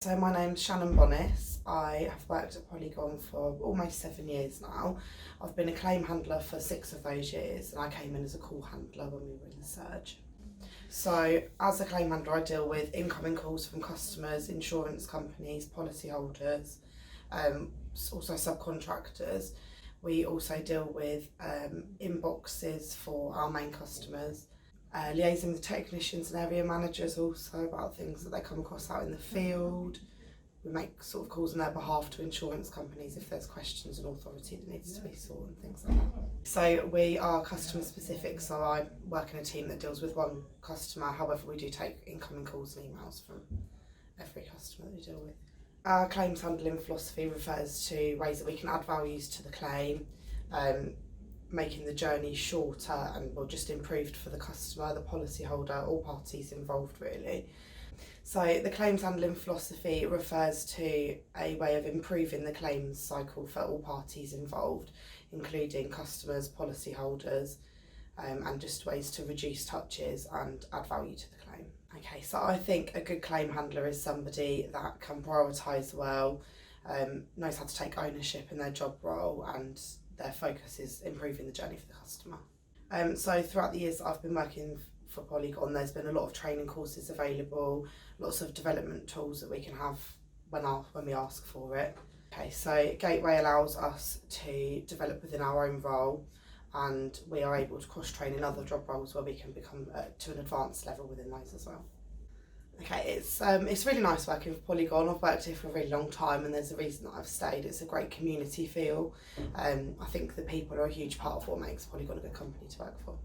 So my name's Shannon Bohonis. I have worked at Polygon for almost 7 years now. I've been a claim handler for 6 of those years, and I came in as a call handler when we were in the surge. So as a claim handler, I deal with incoming calls from customers, insurance companies, policyholders, also subcontractors. We also deal with inboxes for our main customers. Liaising with technicians and area managers also about things that they come across out in the field. We make sort of calls on their behalf to insurance companies if there's questions and authority that needs to be sought and things like that. So we are customer specific, so I work in a team that deals with one customer. However, we do take incoming calls and emails from every customer that we deal with. Our claims handling philosophy refers to ways that we can add values to the claim, making the journey shorter and just improved for the customer, the policyholder, all parties involved really. So the claims handling philosophy refers to a way of improving the claims cycle for all parties involved, including customers, policyholders, and just ways to reduce touches and add value to the claim. Okay, so I think a good claim handler is somebody that can prioritise well, knows how to take ownership in their job role, and their focus is improving the journey for the customer. So throughout the years that I've been working for Polygon, there's been a lot of training courses available, lots of development tools that we can have when we ask for it. Okay, so Gateway allows us to develop within our own role, and we are able to cross-train in other job roles where we can become to an advanced level within those as well. Okay, it's really nice working for Polygon. I've worked here for a really long time, and there's a reason that I've stayed. It's a great community feel. I think the people are a huge part of what makes Polygon a good company to work for.